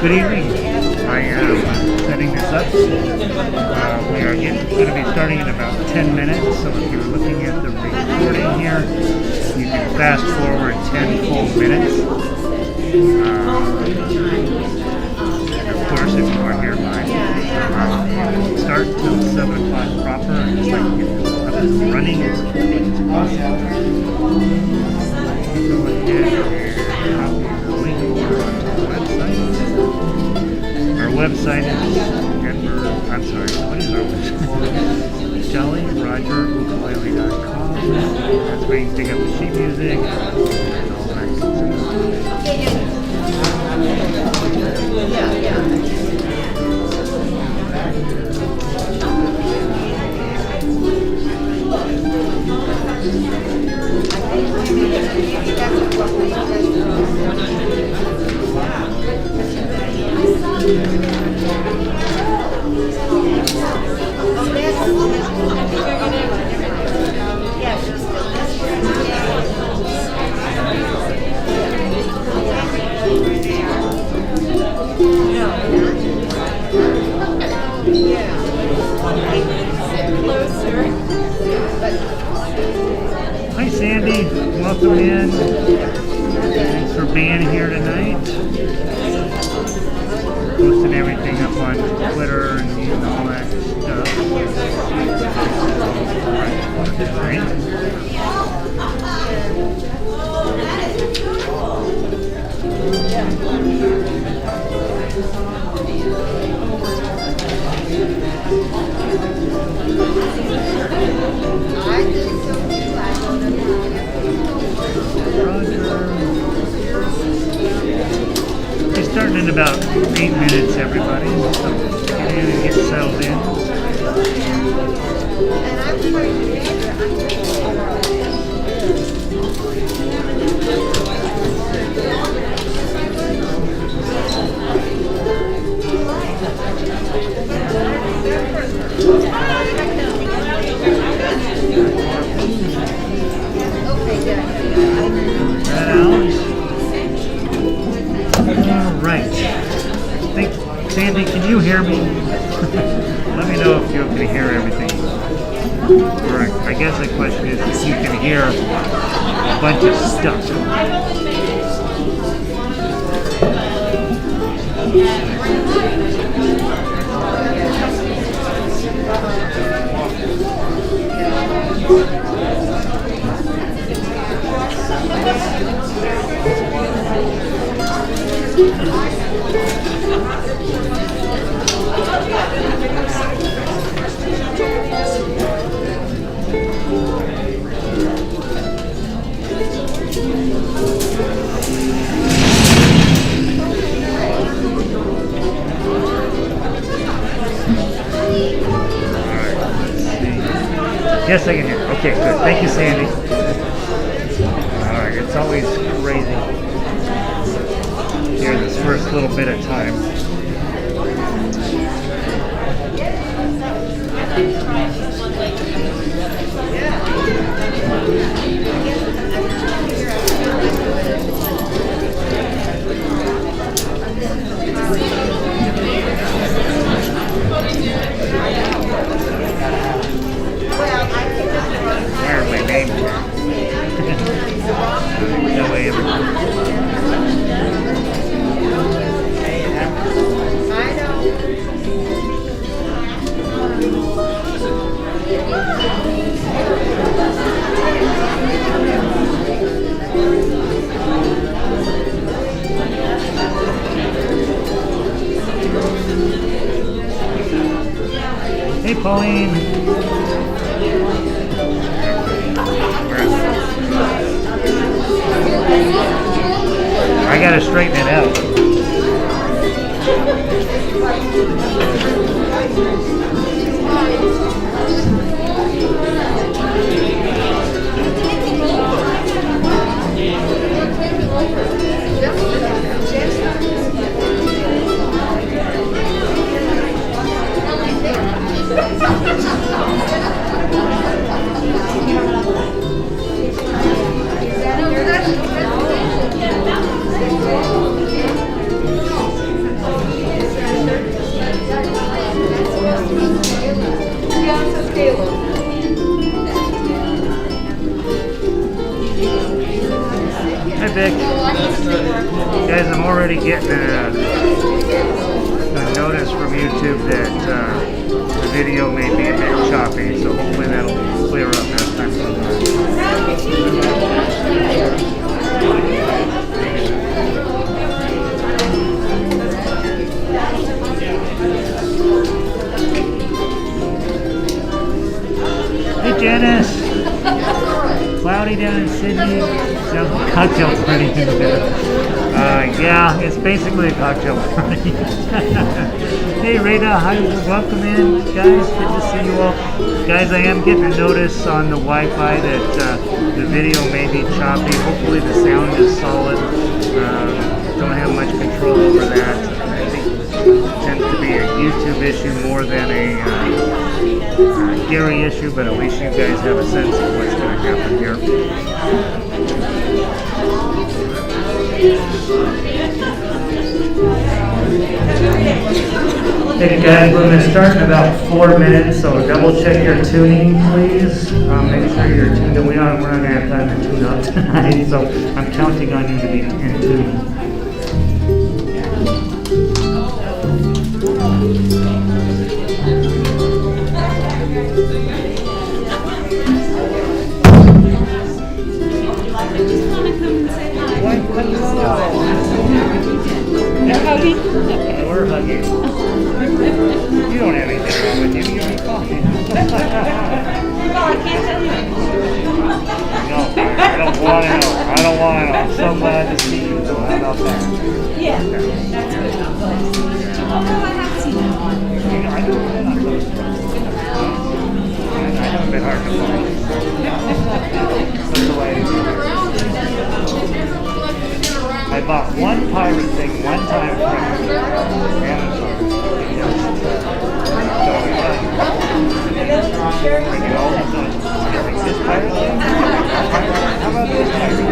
Good evening. I am setting this up. We are going to be starting in about 10 minutes, so if you're looking at the recording here, you can fast forward 10 full minutes. And of course, if you are here live, start till 7 o'clock proper, and just like get up and running as quickly as possible. Go ahead and copy the link over onto the website. Our website is what is our website? JollyRogerUkulele.com. That's where you can pick up the sheet music and all that good Hi Sandy, welcome in. Thanks for being here tonight. Posting everything up on Twitter and all that stuff. Right? We're starting in about 8 minutes, everybody. So get in and get settled in. Alright. Sandy, can you hear me? Let me know if you can hear everything. Alright, I guess the question is if you can hear a bunch of stuff. Yes, I can hear. Okay, good. Thank you, Sandy. Alright, it's always crazy here this first little bit of time. Where my name is. No way ever. Hey, Pauline. I gotta straighten it out. Guys, I'm already getting a notice from YouTube that the video may be a bit choppy, so hopefully that'll clear up as time goes on. Hey Janice! Cloudy down in Sydney. Sounds like cocktail party in there. Yeah, it's basically a cocktail party. Hey Rita, hi, welcome in, guys. Good to see you all. Guys, I am getting a notice on the Wi-Fi that the video may be choppy. Hopefully the sound is solid. Don't have much control over that. I think it tends to be a YouTube issue more than a Gary issue, but at least you guys have a sense of what's going to happen here. Hey guys, we're going to start in about 4 minutes, so double check your tuning, please. Make sure you're tuned in. We're not going to have time to tune up tonight, so I'm counting on you to be in tune. We're hugging. You don't have anything wrong with you. You'll be fine. Well, I can't tell you. No, I don't want to know. I don't want to know. I'm so glad to see you, though. How about that? Yeah, that's good. Although I have seen that one. You know, I haven't been on those drugs. I haven't been hard to find. That's the way it is. I bought one pirate thing one time from Amazon. Bring it all into this pirate thing. How about this pirate thing?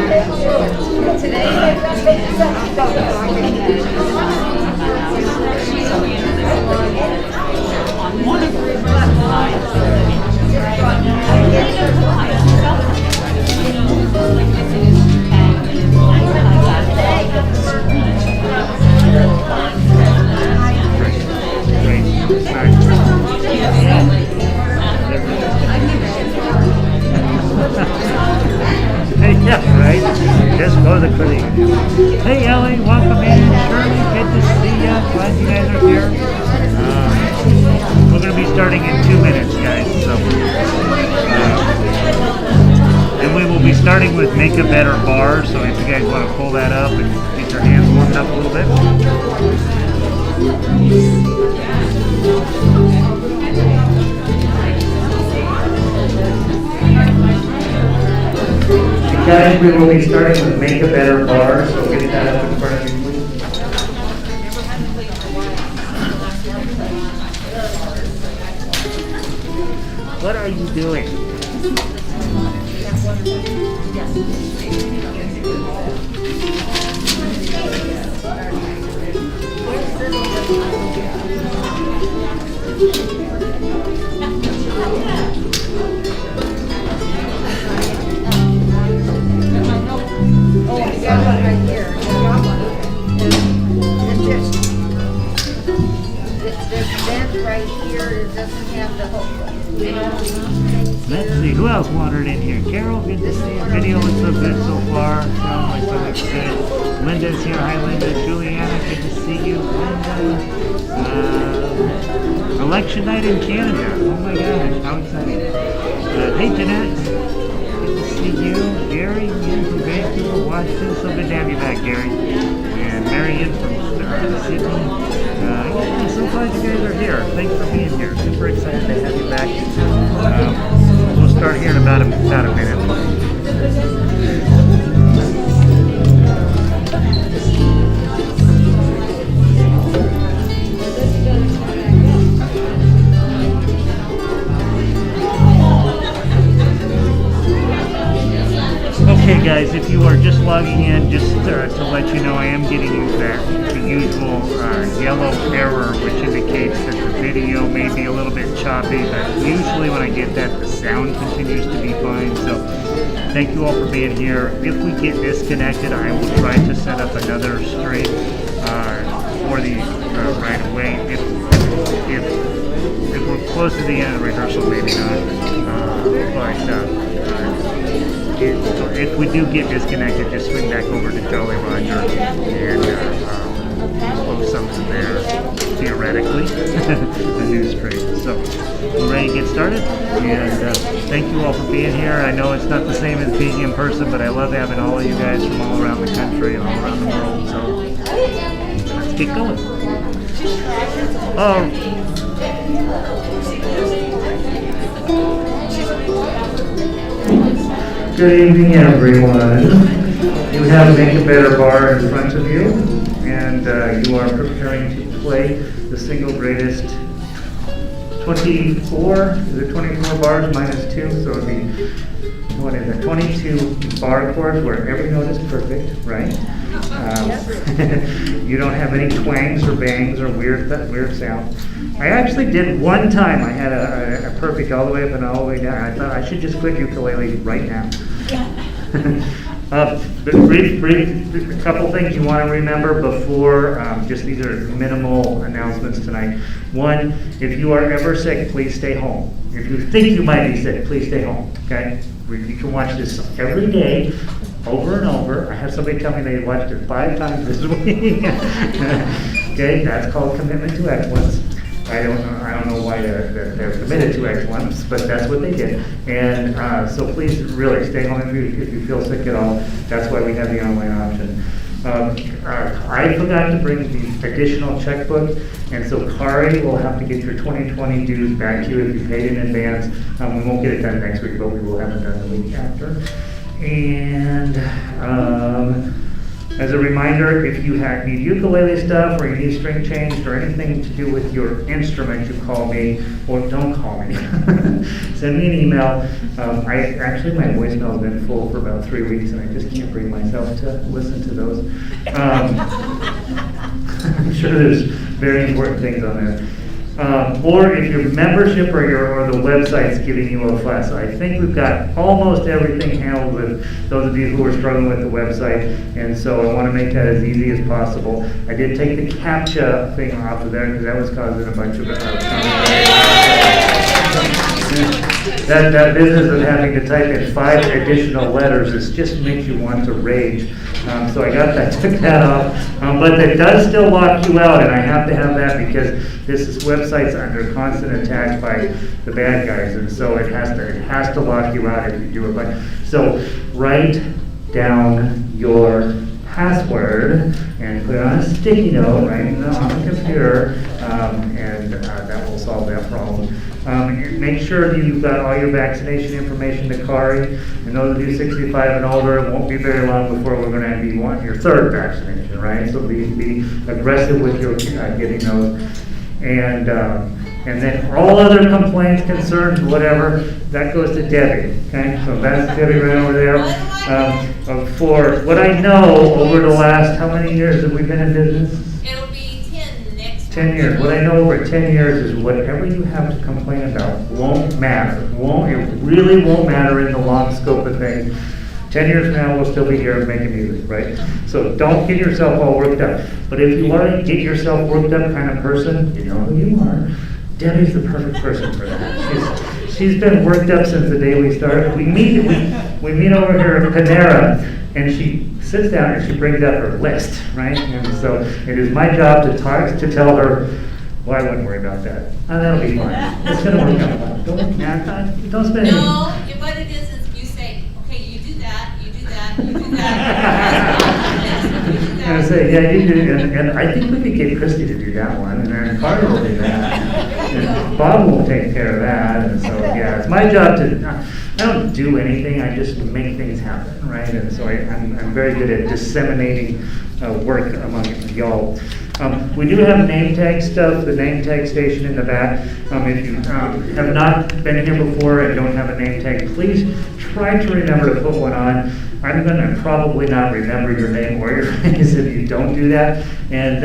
Yeah, right? Just go to the clinic. Hey Ellie, welcome in. Shirley, good to see you. Glad you guys are here. We're going to be starting in 2 minutes, guys. So, and we will be starting with Make a Better Bar. So if you guys want to pull that up and get your hands warmed up a little bit. Guys, we will be starting with Make a Better Bar, so get that up in front of you, please. What are you doing? Oh, I got one right here. I got one. This vent right here, it doesn't have the hook. Let's see, who else wandered in here? Carol, good to see you. Video looks so good so far. Sounds like so much good. Linda's here. Hi, Linda. Juliana, good to see you. Linda. Election night in Canada. Oh my gosh, how exciting. Hey, Jeanette. Good to see you. Gary, in from Vancouver, Washington. So good to have you back, Gary. And Marion from Sydney. I'm so glad you guys are here. Thanks for being here. Super excited to have you back. We'll start here in about a minute. Okay guys, if you are just logging in, just to let you know I am getting the usual yellow error, which indicates that the video may be a little bit choppy, but usually when I get that, the sound continues to be fine. So thank you all for being here. If we get disconnected, I will try to set up another stream for the right away. If we're close to the end of the rehearsal, maybe not. If we do get disconnected, just swing back over to Jolly Roger and post something there, theoretically, a new stream. So we're ready to get started, and thank you all for being here. I know it's not the same as being in person, but I love having all of you guys from all around the country and all around the world. So let's get going. Good evening, everyone. You have Make a Better Bar in front of you, and you are preparing to play the single greatest 24, is it 24 bars minus 2? So it would be, what is it, 22 bar chords where every note is perfect, right? You don't have any twangs or bangs or weird sounds. I actually did one time. I had a perfect all the way up and all the way down. I thought I should just quit ukulele right now. Brief, a couple things you want to remember before, just these are minimal announcements tonight. One, if you are ever sick, please stay home. If you think you might be sick, please stay home, okay? You can watch this every day, over and over. I had somebody tell me they watched it 5 times this week. Okay, that's called commitment to excellence. I don't know why they're committed to excellence, but that's what they did. And so please really stay home if you feel sick at all. That's why we have the online option. I forgot to bring the additional checkbook, and so Kari will have to get your 2020 dues back to you if you paid in advance. We won't get it done next week, but we will have it done the week after. And as a reminder, if you need ukulele stuff or you need string changed or anything to do with your instrument, you call me, or don't call me. Send me an email. Actually, my voicemail has been full for about 3 weeks, and I just can't bring myself to listen to those. I'm sure there's very important things on there. Or if your membership or the website's giving you a fuss. I think we've got almost everything handled with those of you who are struggling with the website, and so I want to make that as easy as possible. I did take the CAPTCHA thing off of there because that was causing a bunch of that business of having to type in 5 additional letters, it just makes you want to rage. So I took that off, but it does still lock you out, and I have to have that because this website's under constant attack by the bad guys, and so it has to lock you out if you do it. But so write down your password and put it on a sticky note right on the computer, and that will solve that problem. Make sure that you've got all your vaccination information to Kari. And those of you 65 and older, it won't be very long before we're going to be wanting your 3rd vaccination, right? So be aggressive with your getting those. And then all other complaints, concerns, whatever, that goes to Debbie. Okay, so that's Debbie right over there. For what I know, over the last, how many years have we been in business? It'll be 10 next 10 years. What I know over 10 years is whatever you have to complain about won't matter. It really won't matter in the long scope of things. 10 years from now, we'll still be here making music, right? So don't get yourself all worked up. But if you are a get yourself worked up kind of person, you know who you are. Debbie's the perfect person for that. She's been worked up since the day we started. We meet over here at Panera, and she sits down and she brings out her list, right? And so it is my job to tell her, well, I wouldn't worry about that. That'll be fine. It's going to work out fine. Don't spend any. No, what it is you say, okay, you do that, you do that, you do that. I say, yeah, you do, and I think we could get Christy to do that one, and then Carter will do that, and Bob will take care of that, and so, yeah, it's my job to, I don't do anything, I just make things happen, right? And so I'm very good at disseminating work among y'all. We do have name tag stuff, the name tag station in the back. If you have not been here before and don't have a name tag, please try to remember to put one on. I'm going to probably not remember your name or your face if you don't do that. And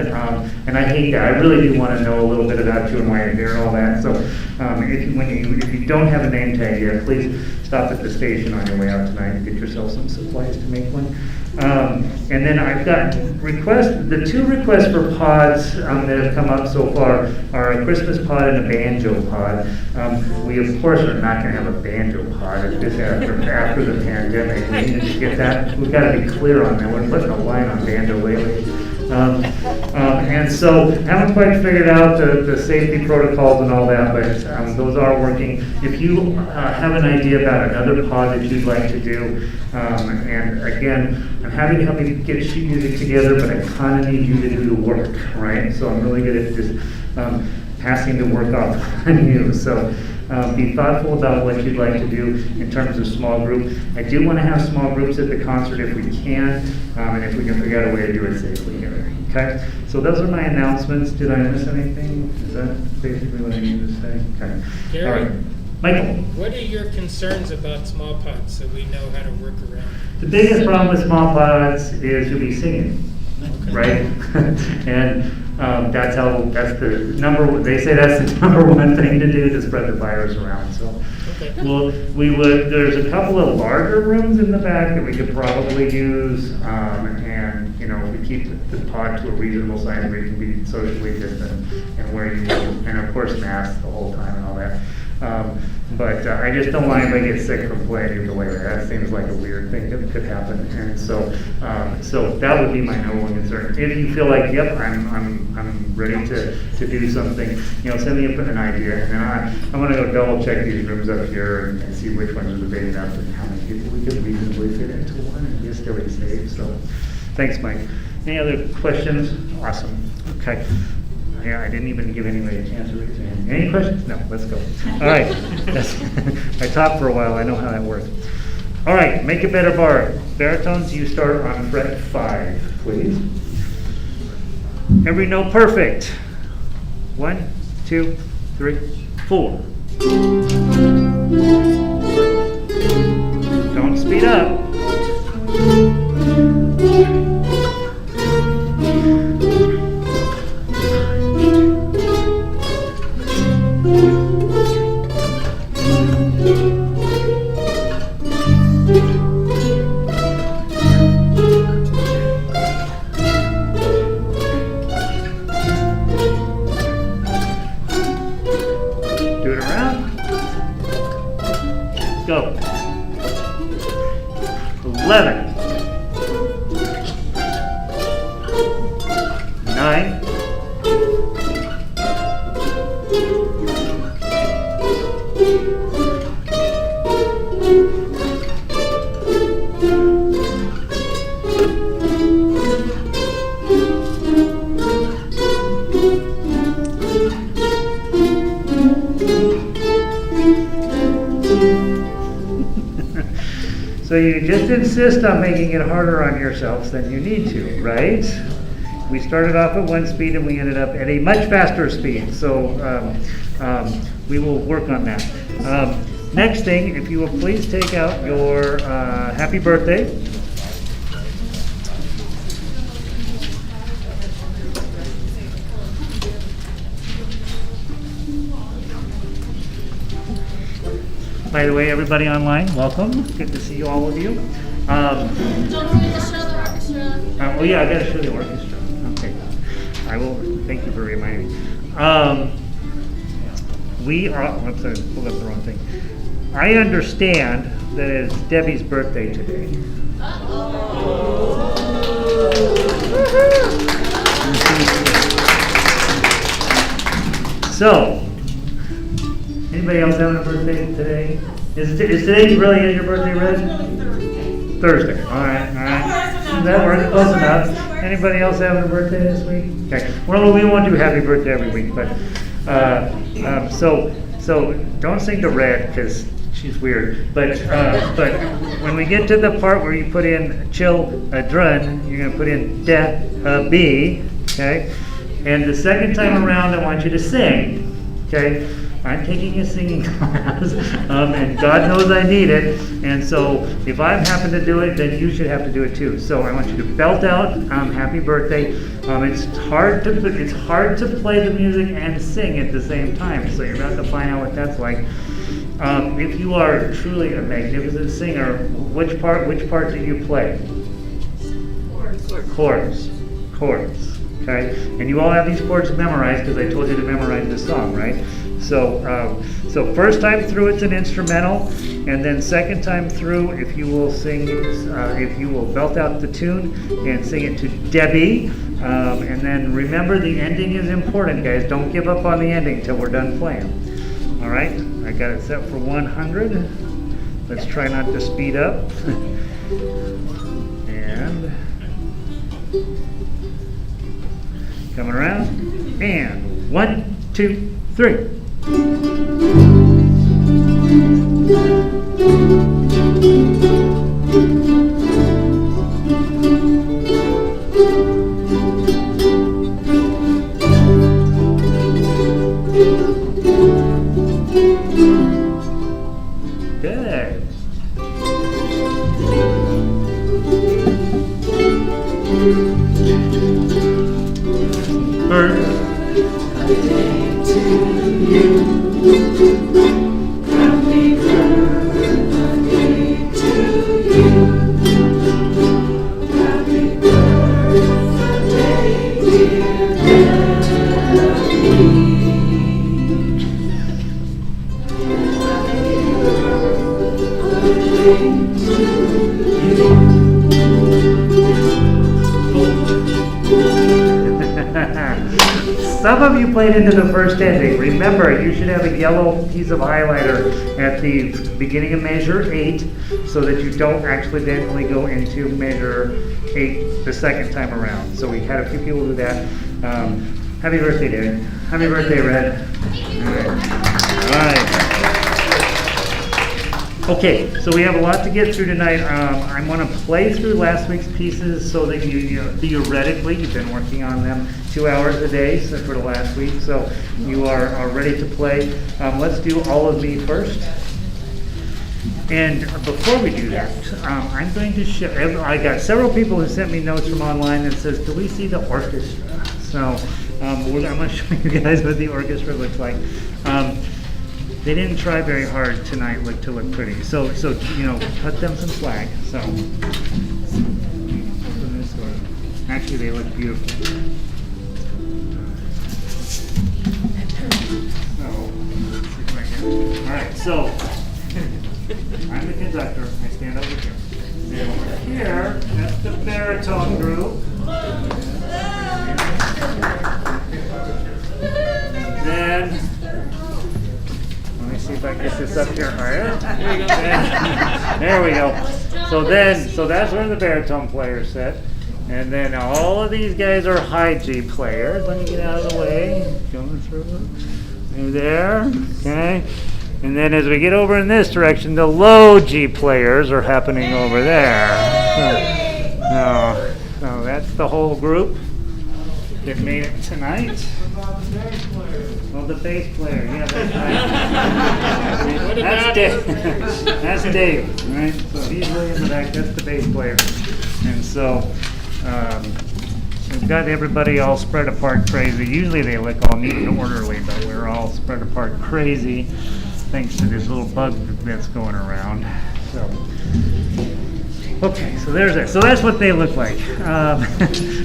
I hate that. I really do want to know a little bit about you and why you're here and all that. So if you don't have a name tag yet, please stop at the station on your way out tonight and get yourself some supplies to make one. And then I've got the two requests for pods that have come up so far are a Christmas pod and a banjo pod. We of course are not going to have a banjo pod after the pandemic. We need to get that. We've got to be clear on that. We're putting a line on banjo lately. And so haven't quite figured out the safety protocols and all that, but those are working. If you have an idea about another pod that you'd like to do, and again, I'm happy to help you get sheet music together, but I kind of need you to do the work, right? So I'm really good at just passing the work off on you. So be thoughtful about what you'd like to do in terms of small group. I do want to have small groups at the concert if we can, and if we can figure out a way to do it safely here. Okay? So those are my announcements. Did I miss anything? Is that basically what I need to say? Okay. Gary, all right. Michael. What are your concerns about small pods so we know how to work around? The biggest problem with small pods is you'll be singing, Okay. right? And that's the they say that's the number one thing to do to spread the virus around. So, Okay. well, there's a couple of larger rooms in the back that we could probably use, and if we keep the pod to a reasonable size where you can be socially distant and where you and of course masks the whole time and all that. But I just don't want anybody to get sick from playing ukulele. That seems like a weird thing that could happen, and so that would be my number one concern. If you feel like, yep, I'm ready to do something, send me an idea, and then I'm going to go double check these rooms up here and see which ones are big enough and how many people we could reasonably fit into one and just still be safe. So, thanks, Mike. Any other questions? Awesome. Okay. Yeah, I didn't even give anybody a chance to raise their hand. Any questions? No, let's go. All right. I talked for a while. I know how that works. All right, make it better bar. Baritones, you start on fret 5, please. Every note perfect. 1, 2, 3, 4. Don't speed up. Go. 11. 9. 10. So you just insist on making it harder on yourselves than you need to, right? We started off at 1 speed and we ended up at a much faster speed. So we will work on that. Next thing, if you will please take out your happy birthday. By the way, everybody online, welcome. Good to see all of you. Don't forget to show the orchestra. Oh yeah, I gotta show the orchestra. Okay, I will. Thank you for reminding me. We are. Oops, I pulled up the wrong thing. I understand that it's Debbie's birthday today. So, anybody else having a birthday today? Is today really your birthday, Red? Thursday. All right. That works. Close enough. Anybody else having a birthday this week? Okay. Well, we won't do happy birthday every week, but so don't sing to Red because she's weird. But when we get to the part where you put in children, you're going to put in B, okay? And the second time around, I want you to sing, okay? I'm taking a singing class, and God knows I need it. And so if I happen to do it, then you should have to do it too. So I want you to belt out "Happy Birthday." It's hard to play the music and sing at the same time. So you're about to find out what that's like. If you are truly a magnificent singer, which part do you play? Chords. Okay, and you all have these chords memorized because I told you to memorize this song, right? So first time through it's an instrumental, and then second time through, if you will sing, if you will belt out the tune and sing it to Debbie, and then remember the ending is important, guys. Don't give up on the ending till we're done playing. All right, I got it set for 100. Let's try not to speed up. And coming around, and 1, 2, 3. Good. Birthday to you. Happy birthday to you. Happy birthday, dear Debbie. Some of you played into the first ending. Remember, you should have a yellow piece of highlighter at the beginning of measure 8 so that you don't accidentally go into measure 8 the second time around. So we had a few people do that. Happy birthday, David. Happy birthday, Red. All right. Okay, so we have a lot to get through tonight. I'm going to play through last week's pieces so that you theoretically, you've been working on them 2 hours a day for the last week, so you are ready to play. Let's do All of Me first. And before we do that, I'm going to show, I got several people who sent me notes from online that says, do we see the orchestra? So I'm going to show you guys what the orchestra looks like. They didn't try very hard tonight to look pretty. So you know, cut them some slack. So actually they look beautiful. So let's see if I can. All right, so I'm the conductor. I stand over here. And over here, that's the baritone group. Then see if I can get this up here higher. There we go. So that's where the baritone players sit. And then all of these guys are high G players. Let me get out of the way. Going through. There. Okay. And then as we get over in this direction, the low G players are happening over there. So that's the whole group that made it tonight. Well, the bass player, yeah, that's right. That's Dave. That's Dave, right? So he's way in the back. That's the bass player. And so we've got everybody all spread apart crazy. Usually they look all neat and orderly, but we're all spread apart crazy thanks to this little bug that's going around. So. Okay, so there's that. So that's what they look like.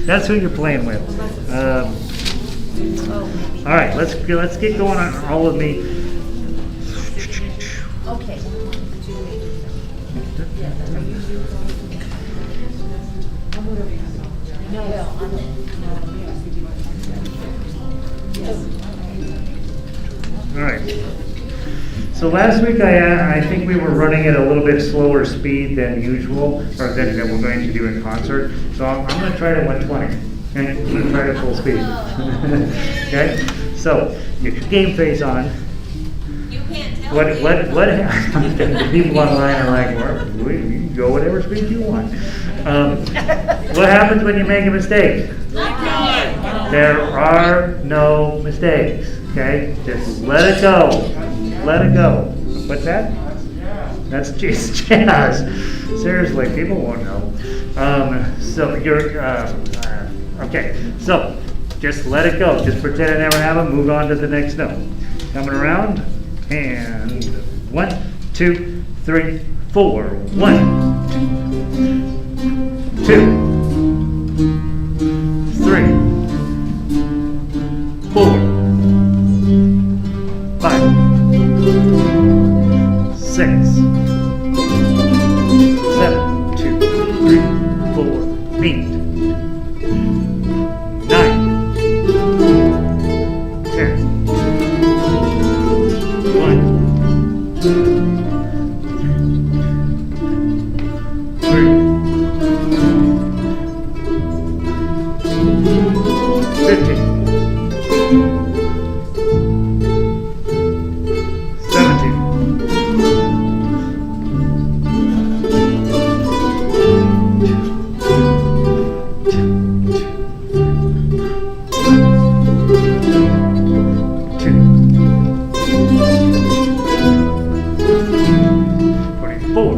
That's who you're playing with. All right, let's get going on All of Me. Okay. All right. So last week I think we were running at a little bit slower speed than usual, or than we're going to do in concert. So I'm going to try to 120. Okay? I'm going to try to full speed. Okay? So get your game face on. You can't These one-liner like, well, you can go whatever speed you want. What happens when you make a mistake? There are no mistakes, okay? Just let it go. Let it go. What's that? That's just jazz. Seriously, people won't know. So you're, okay, so just let it go. Just pretend it never happened, move on to the next note. Coming around, and 1, 2, 3, 4. 1, 2, 3, 4, 5, 6, 7, 2, 3, 4, 8, 9, 10. 1, 3, 15, 17, 24,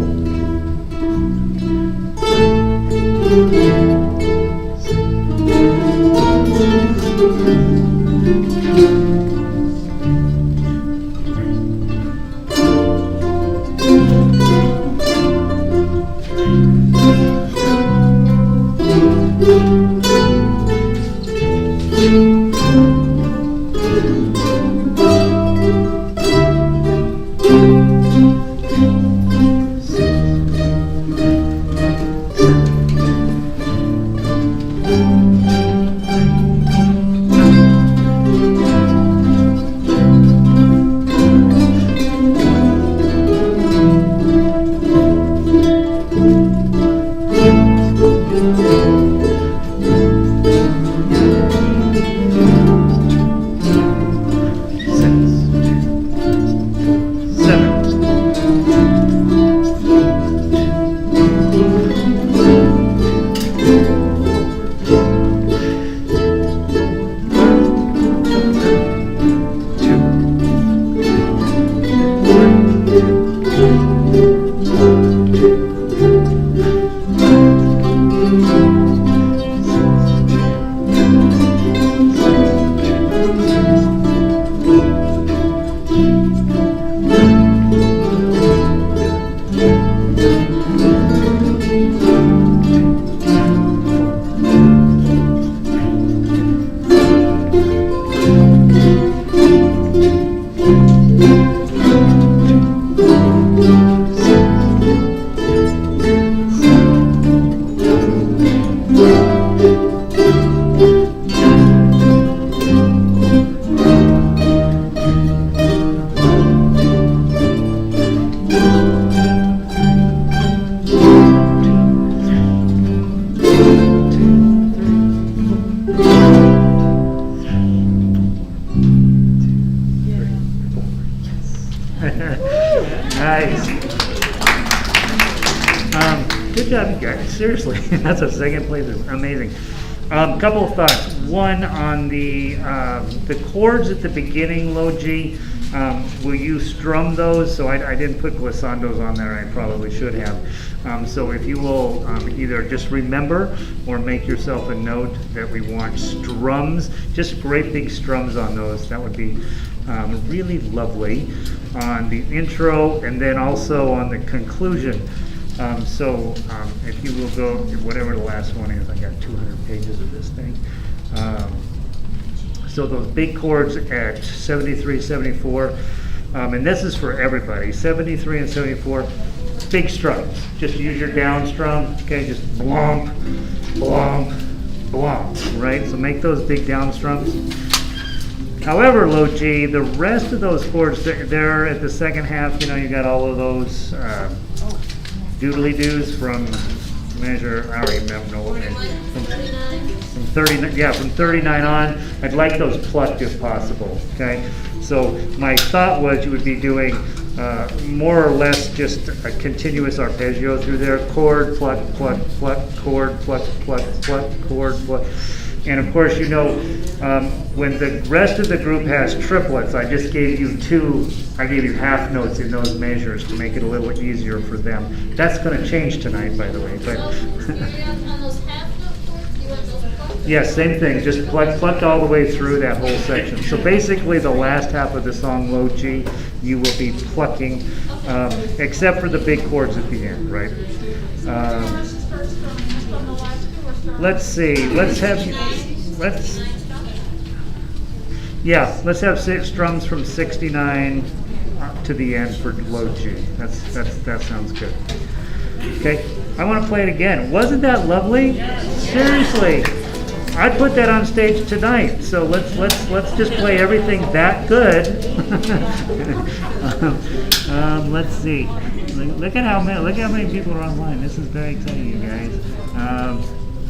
Good job, you guys. Seriously, that's a second place. Amazing. Couple of thoughts. One on the chords at the beginning, low G. Will you strum those? So I didn't put glissandos on there. I probably should have. So if you will either just remember or make yourself a note that we want strums, just great big strums on those. That would be really lovely on the intro and then also on the conclusion. If you will go, whatever the last one is, I got 200 pages of this thing. So those big chords at 73, 74, and this is for everybody, 73 and 74, big strums. Just use your down strum, okay, just blomp, blomp, blomp, right? So make those big down strums. However, low G, the rest of those chords, they're at the second half, you know, you got all of those doodly-doos from measure, I don't even know what measure. 39? From 39, yeah, from 39 on, I'd like those plucked if possible, okay? So my thought was you would be doing more or less just a continuous arpeggio through there, chord, pluck, pluck, pluck, chord, pluck, pluck, pluck, chord, pluck. And of course, you know, when the rest of the group has triplets, I just gave you I gave you half notes in those measures to make it a little easier for them. That's going to change tonight, by the way. But So, on those half note chords, you want those plucked? yes, same thing, just plucked all the way through that whole section. So basically, the last half of the song, low G, you will be plucking, except for the big chords at the end, right? Let's see, let's have strums from 69 to the end for low G. That sounds good. Okay, I want to play it again. Wasn't that lovely? Seriously, I put that on stage tonight. So let's just play everything that good. Let's see. Look at how many people are online. This is very exciting, you guys.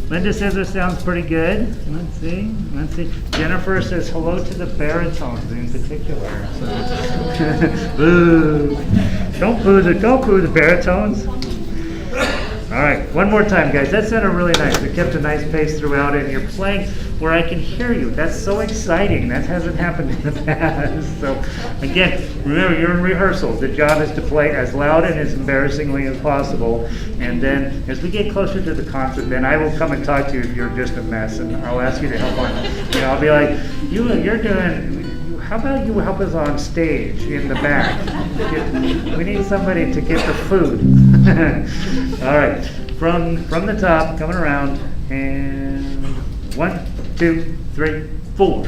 Linda says it sounds pretty good. Let's see. Jennifer says hello to the baritones in particular. So. Boo. Don't boo the baritones. All right, one more time, guys. That sounded really nice. We kept a nice pace throughout it, and you're playing where I can hear you. That's so exciting. That hasn't happened in the past. So, again, remember, you're in rehearsals. The job is to play as loud and as embarrassingly as possible. And then, as we get closer to the concert, then I will come and talk to you if you're just a mess, and I'll ask you to help on. I'll be like, you're doing. How about you help us on stage in the back? We need somebody to get the food. All right, from the top, coming around, and 1, 2, 3, 4.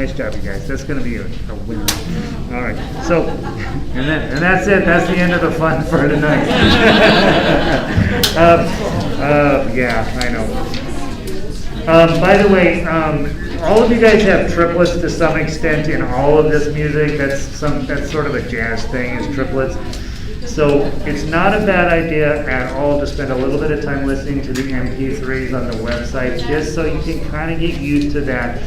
Nice job, you guys. That's going to be a winner. All right. So, and that's it. That's the end of the fun for tonight. Yeah, I know. By the way, all of you guys have triplets to some extent in all of this music. That's sort of a jazz thing, is triplets. So it's not a bad idea at all to spend a little bit of time listening to the MP3s on the website, just so you can kind of get used to that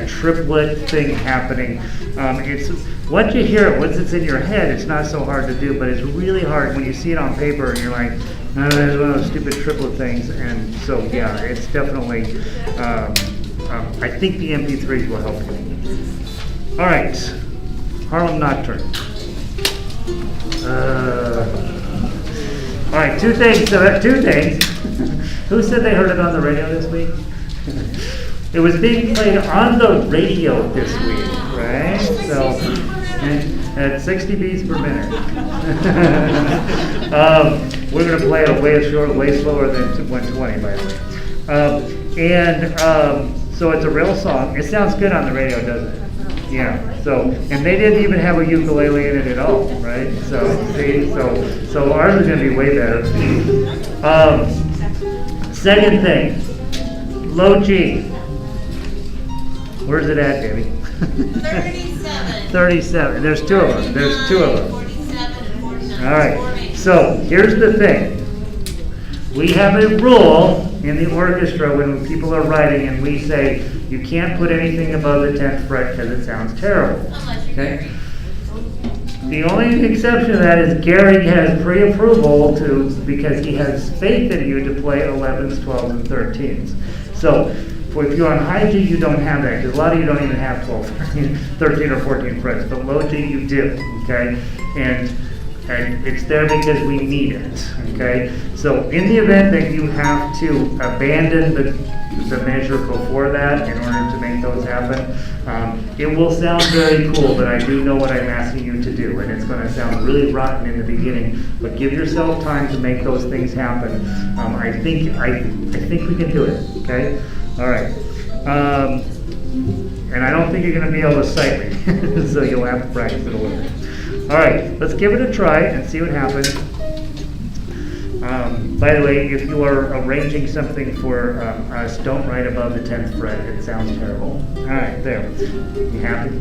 triplet thing happening. It's once you hear it, once it's in your head, it's not so hard to do, but it's really hard when you see it on paper and you're like, oh, there's one of those stupid triplet things. And so yeah, it's definitely, I think the MP3s will help you. All right, Harlem Nocturne. All right, two things. Who said they heard it on the radio this week? It was being played on the radio this week, right? So, at 60 beats per minute. We're going to play it way slower than 120, by the way. So it's a real song. It sounds good on the radio, doesn't it? Yeah. So, and they didn't even have a ukulele in it at all, right? So, see, so ours is going to be way better. Second thing, low G. Where's it at, Debbie? 37. 37. There's two of them. 47 and 49. All right. So here's the thing. We have a rule in the orchestra when people are writing, and we say you can't put anything above the 10th fret because it sounds terrible. Unless you're Okay. Gary. The only exception to that is Gary has pre-approval because he has faith in you to play 11s, 12s, and 13s. So if you're on high G, you don't have that, because a lot of you don't even have 12, 13, or 14 frets, but low G you do, okay? And it's there because we need it, okay? So in the event that you have to abandon the measure before that in order to make those happen, it will sound very cool, but I do know what I'm asking you to do, and it's going to sound really rotten in the beginning, but give yourself time to make those things happen. I think we can do it, okay? All right. And I don't think you're going to be able to sight me, so you'll have to practice it a little bit. All right, let's give it a try and see what happens. By the way, if you are arranging something for us, don't write above the 10th fret. It sounds terrible. All right, there. You happy?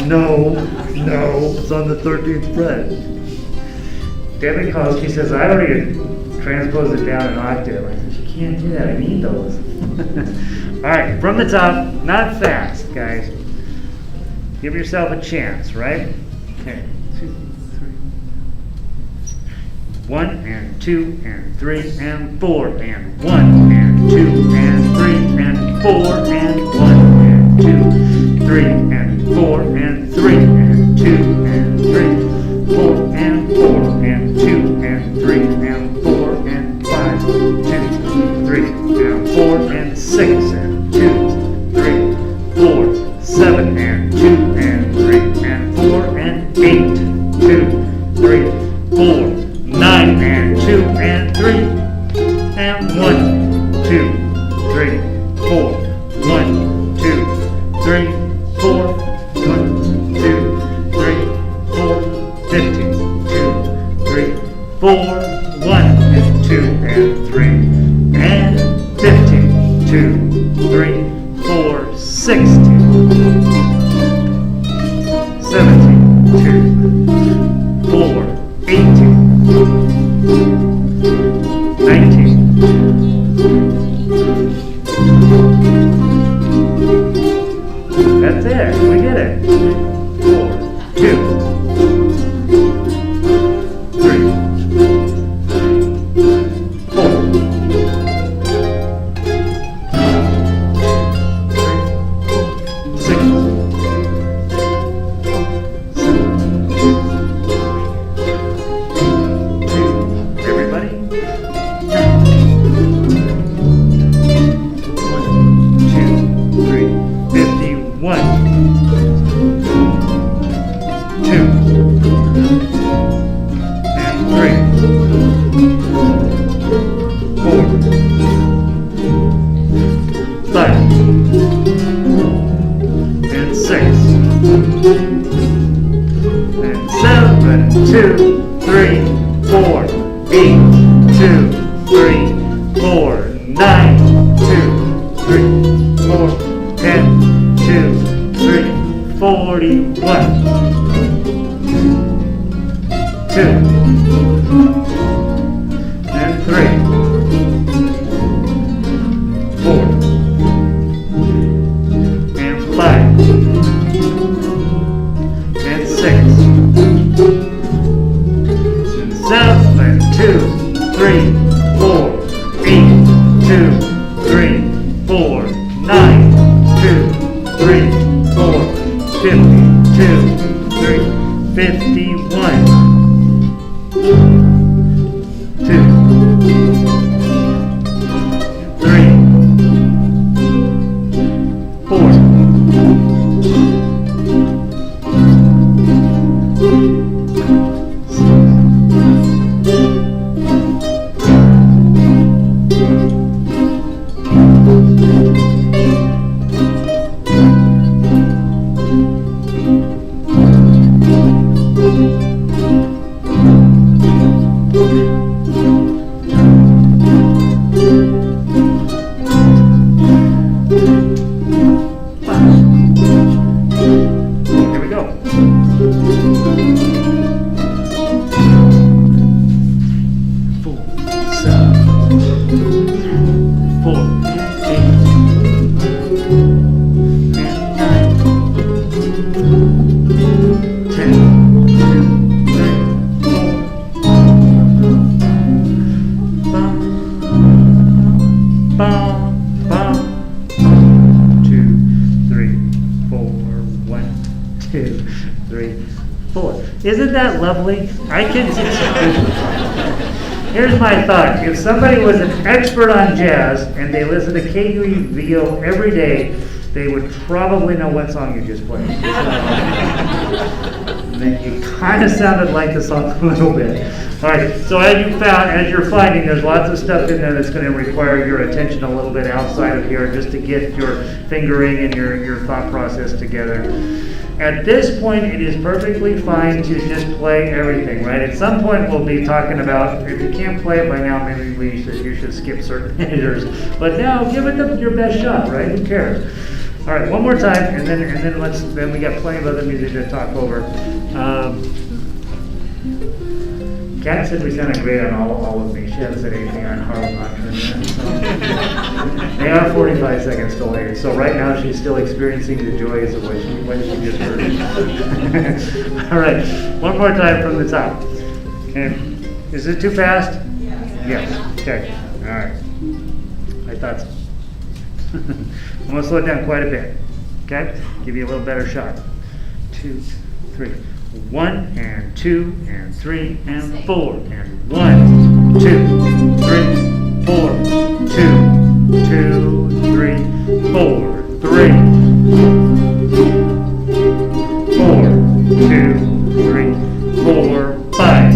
No, it's on the 13th fret. Debbie calls, she says, I already transposed it down an octave. I said, you can't do that, I need those. All right, from the top, not fast, guys. Give yourself a chance, right? Okay, 2, 3. 1 and 2 and 3 and 4 and 1 and 2 and 3 and 4 and 1 and 2, 3 and 4 and 3 and 2 and 3, 4 and 4 and 2 and 3 and 4 and 5, 2, 3 and 4 and 6 and 2, 3, 4, 7 and 2 and 3 and 4 and 8, 2, 3, 4, 9 and 2 and 3 and 1, 2, 3, 4, 1, 2, 3, 4, 1, 2, 3, 4, 15, 2, 3, 4, 1 and 2 and 3 and 15, 2, 3, 4, 16, 17, 2, 4, 18, 19, that's it, we get it. 4, 2, 3, 4, 6, 7, 2, everybody. 4, 9, 2, 3, 4, 10, 2, 3, 41. 2 and 3, 4 and 5 and 6 and 7, 2, 3, 4, 8, 2, 3, 4, 9, 2, 3, 4, 50, 2, 3, 51. 2, 3, 4, 4. Isn't that lovely? I can. Here's my thought. If somebody was an expert on jazz and they listen to KUVO every day, they would probably know what song you just played. You kind of sounded like the song a little bit. All right, so as you're finding, there's lots of stuff in there that's going to require your attention a little bit outside of here just to get your fingering and your thought process together. At this point, it is perfectly fine to just play everything, right? At some point, we'll be talking about, if you can't play it by now, maybe you should skip certain measures. But now, give it your best shot, right? Who cares? All right, one more time, and then we got plenty of other music to talk over. Kat said we sounded great on all of me. She hasn't said anything on Harlem Nocturn yet. So. They are 45 seconds delayed, so right now she's still experiencing the joys of what she just heard. All right, one more time from the top. Okay. Is it too fast? Yes. Okay. All right. I thought so. I'm going to slow it down quite a bit. Okay? Give you a little better shot. 2, 3. 1 and 2 and 3 and 4 and 1, 2, 3, 4, 2, 2, 3, 4, 3, 4, 2, 3, 4, 5,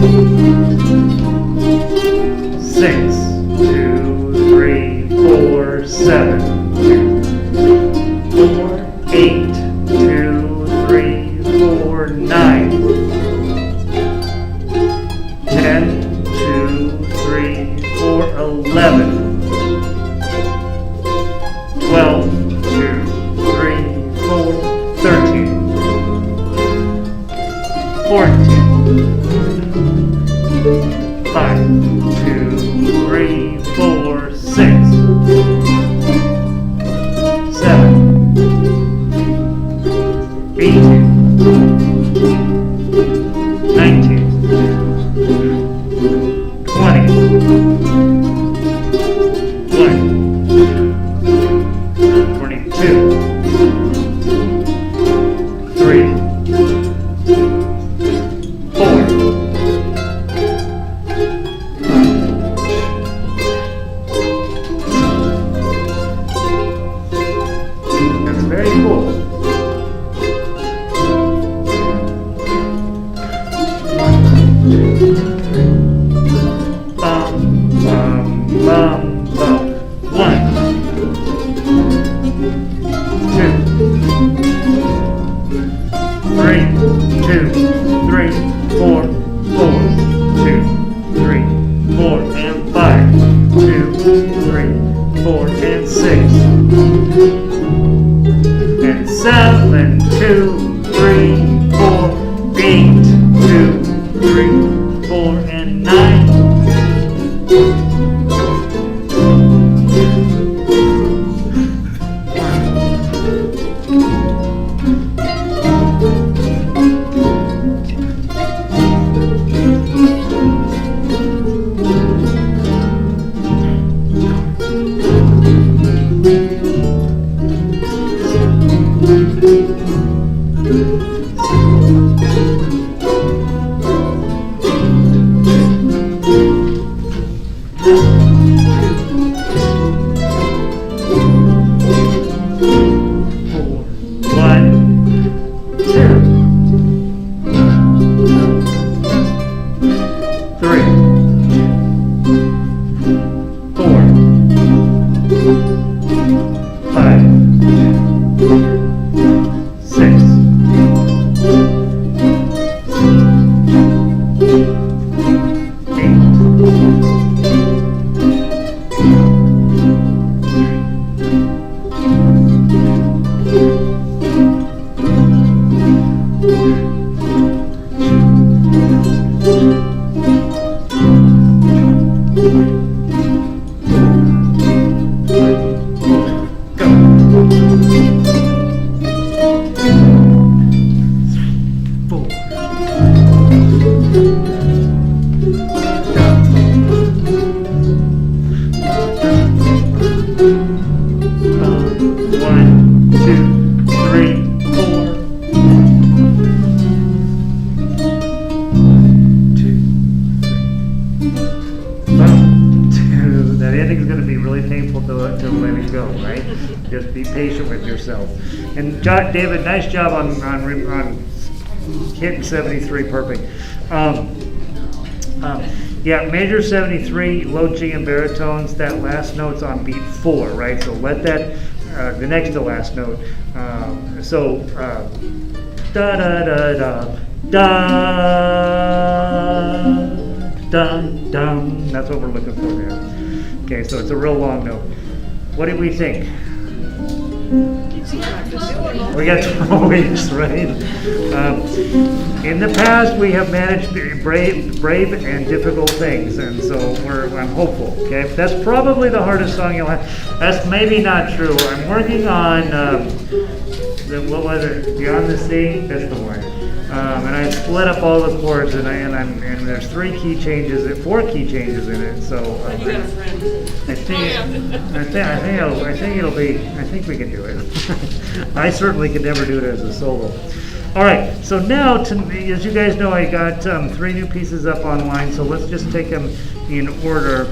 6, 2, 3, 4, 7, 2, 4, 8, 2, 3, 4, 9, 10, 2, 3, 4, 11, 12, 2, 3, 4, 13, 14, 5, 2, 3, 4, 6, 7, 18, 19, 20, 21, 22, 3, 4, 5. That's very cool. Bum, bum, bum, bum. 1, 3, 4, and 6. And 7, 2, 3, 4, 8, 2, 3, 4, and 9. And David, nice job on hitting 73 perfect. Yeah, major 73, low G and baritones. That last note's on beat 4, right? So let that the next to last note. Da da da da da dum dum. That's what we're looking for there. Okay, so it's a real long note. What do we think? We got 12 weeks, right? In the past, we have managed brave and difficult things, and so I'm hopeful. Okay, that's probably the hardest song you'll have. That's maybe not true. I'm working on what was it? Beyond the Sea. That's the one. And I split up all the chords, and there's 4 key changes in it. So I think we can do it. I certainly could never do it as a solo. All right. So now, as you guys know, I got 3 new pieces up online. So let's just take them in order.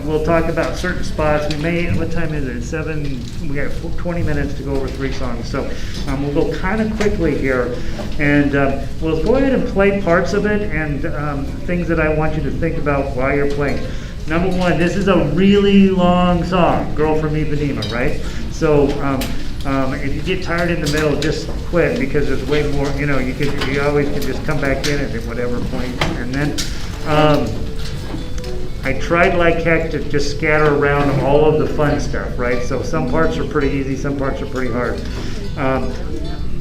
We'll talk about certain spots. What time is it? 7, we got 20 minutes to go over 3 songs. So we'll go kind of quickly here. And we'll go ahead and play parts of it and things that I want you to think about while you're playing. Number 1, this is a really long song, Girl from Ipanema, right? So if you get tired in the middle, just quit because there's way more, you always can just come back in at whatever point. And then I tried like heck to just scatter around all of the fun stuff, right? So some parts are pretty easy, some parts are pretty hard.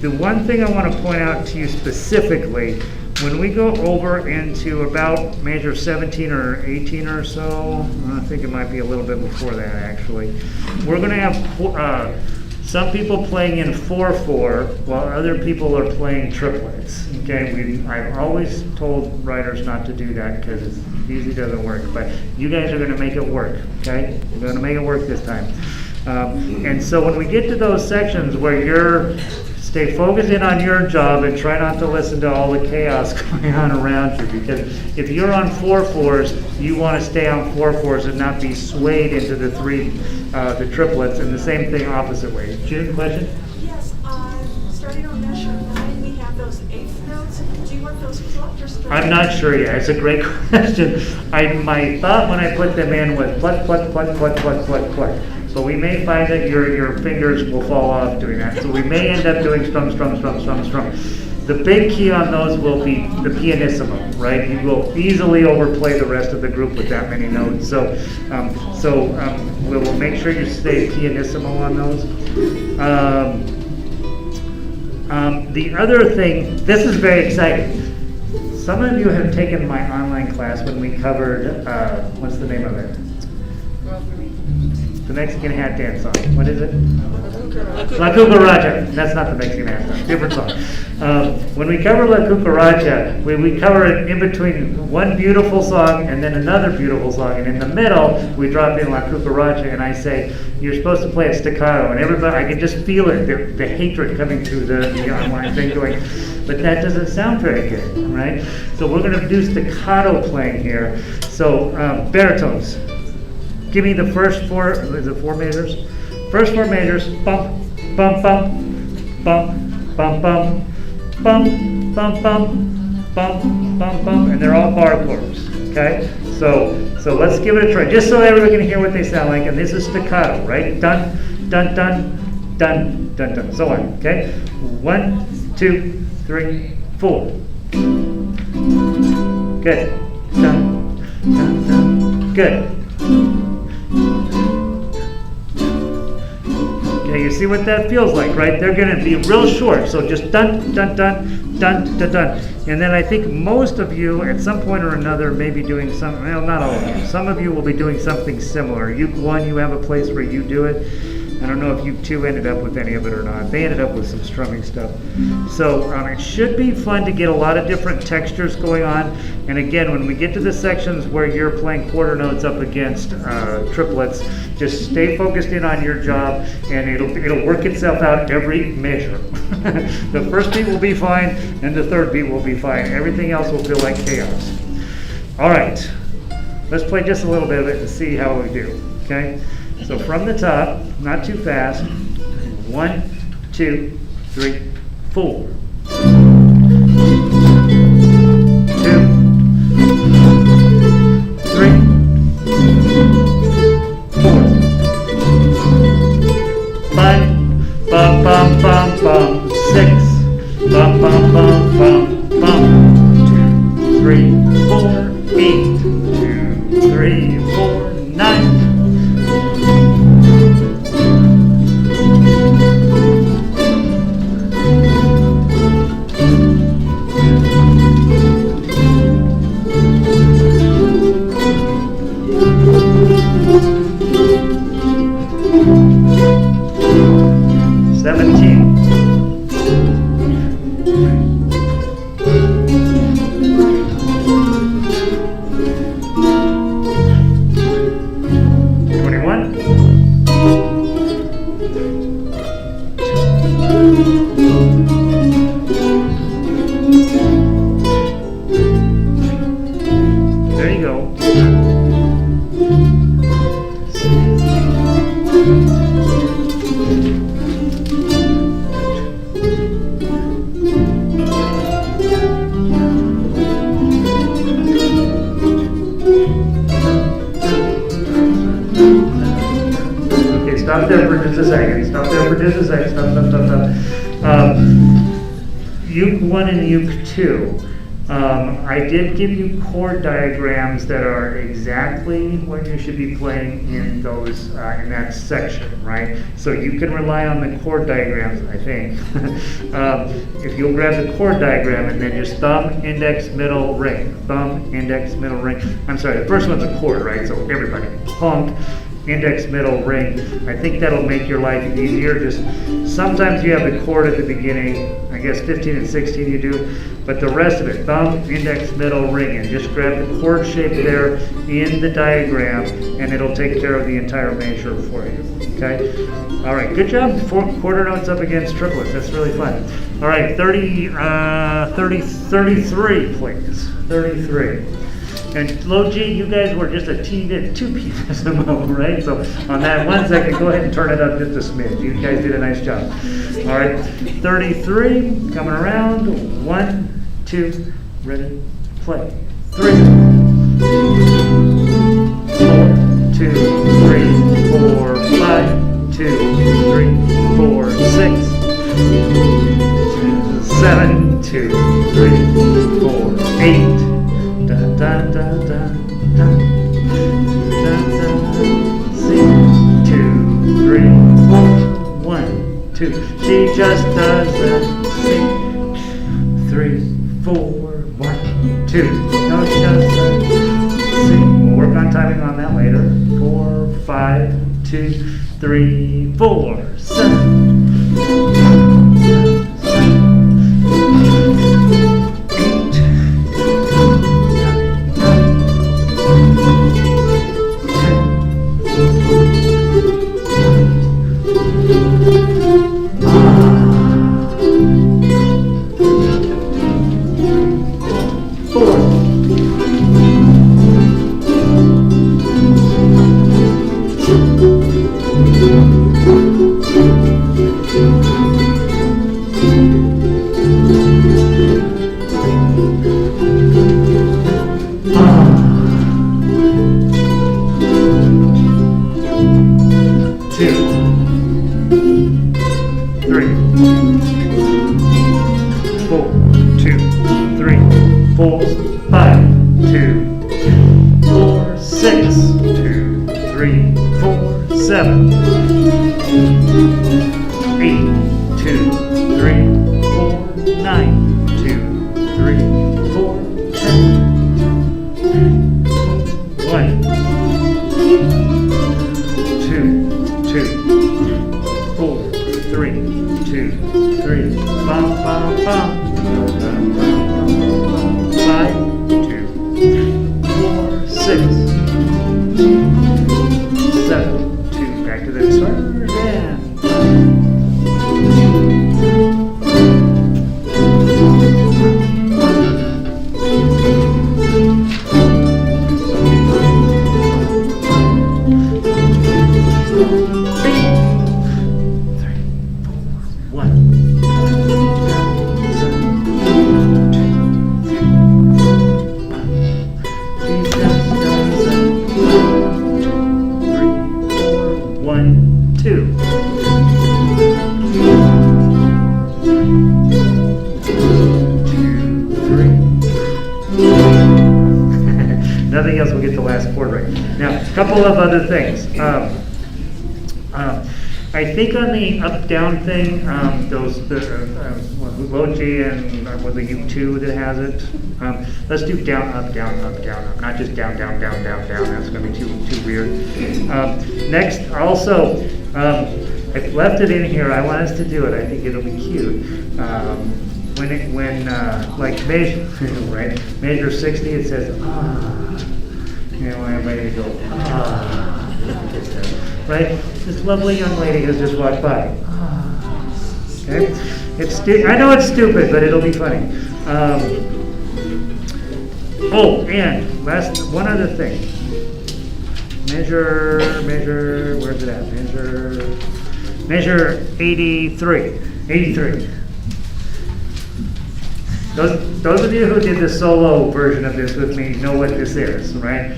The one thing I want to point out to you specifically, when we go over into about major 17 or 18 or so, I think it might be a little bit before that actually, we're going to have some people playing in 4/4 while other people are playing triplets. Okay, I've always told writers not to do that because it usually doesn't work, but you guys are going to make it work, okay? You're going to make it work this time. And so when we get to those sections where stay focused in on your job and try not to listen to all the chaos going on around you, because if you're on 4/4s, you want to stay on 4/4s and not be swayed into the triplets, and the same thing opposite way. June, question? Yes, starting on measure 9, we have those 8th notes. Do you want those plucked or straight? I'm not sure yet. It's a great question. My thought when I put them in was pluck, pluck, pluck, pluck, pluck, pluck, pluck. But we may find that your fingers will fall off doing that. So we may end up doing strum, strum, strum, strum, strum. The big key on those will be the pianissimo, right? You will easily overplay the rest of the group with that many notes. So we will make sure you stay pianissimo on those. The other thing, this is very exciting. Some of you have taken my online class when we covered, what's the name of it? The Mexican hat dance song. What is it? La Cucaracha. That's not the Mexican hat song. Different song. When we cover La Cucaracha, we cover it in between one beautiful song and then another beautiful song. And in the middle, we drop in La Cucaracha and I say, you're supposed to play it staccato. And everybody, I can just feel it, the hatred coming through the online thing going, but that doesn't sound very good, right? So we're going to do staccato playing here. So baritones. Give me the first four, is it 4 measures? First 4 measures, bump, bump, bump, bump, bump, bump, bump, bump, bump, bump, bump, bump, and they're all bar chords, okay? So let's give it a try, just so everyone can hear what they sound like, and this is staccato, right? Dun, dun, dun, dun, dun, dun, so on, okay? 1, 2, 3, 4. Good. Dun, dun, dun. Good. Okay, you see what that feels like, right? They're going to be real short, so just dun, dun, dun, dun, dun, dun. And then I think most of you, at some point or another, may be doing some, well, not all of you. Some of you will be doing something similar. You have a place where you do it. I don't know if you two ended up with any of it or not. They ended up with some strumming stuff. So it should be fun to get a lot of different textures going on. And again, when we get to the sections where you're playing quarter notes up against triplets, just stay focused in on your job, and it'll work itself out every measure. The first beat will be fine, and the third beat will be fine. Everything else will feel like chaos. All right, let's play just a little bit of it and see how we do, okay? So from the top, not too fast. 1, 2, 3, 4. 2, 3, 4, 5, bum bum bum bum, 6, bum bum bum bum bum, 2, 3, 4, 8, 2, 3, 4, 9. Stop there for just a second. Stop. Uke 1 and Uke 2. I did give you chord diagrams that are exactly what you should be playing in those in that section, right? So you can rely on the chord diagrams, I think. If you'll grab the chord diagram and then just thumb, index, middle, ring. Thumb, index, middle, ring. I'm sorry, the first one's a chord, right? So everybody, honk, index, middle, ring. I think that'll make your life easier. Just sometimes you have the chord at the beginning. I guess 15 and 16 you do, but the rest of it, thumb, index, middle, ring, and just grab the chord shape there in the diagram, and it'll take care of the entire measure for you. Okay. All right. Good job. 4 quarter notes up against triplets. That's really fun. All right. 33, please. 33. And low G, you guys were just a T to 2 pianissimo, right? So on that 1 second, go ahead and turn it up just a smidge. You guys did a nice job. All right, 33, coming around. 1, 2, ready, play. 3, 4, 2, 3, 4, 5, 2, 3, 4, 6, 7, 2, 2, 3, 4, 8. Da da da da da. Da da. C, 2, 3, 4, 1, 2. She just doesn't sing. 3, 4, 1, 2. No, she doesn't sing. We'll work on timing on that later. 4, 5, 2, 3, 4, 7. Nothing else will get the last chord right. Now, a couple of other things. I think on the up-down thing, Logi and with the U2 that has it, let's do down, up, down, up, down, up. Not just down, down, down, down, down. That's going to be too weird. Next, also, I've left it in here. I want us to do it. I think it'll be cute. Like measure, right? Measure 60. It says ah. You know, everybody go ah. Right? This lovely young lady has just walked by. Okay? I know it's stupid, but it'll be funny. And one other thing. Measure, where's it at? Measure 83. 83. Those of you who did the solo version of this with me know what this is, right?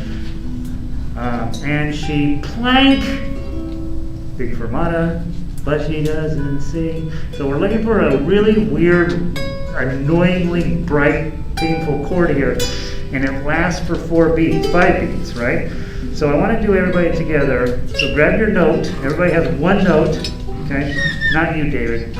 And she plank, big fermata, but she doesn't sing. So we're looking for a really weird, annoyingly bright, painful chord here, and it lasts for 5 beats, right? So I want to do everybody together. So grab your note. Everybody has one note, okay? Not you, David.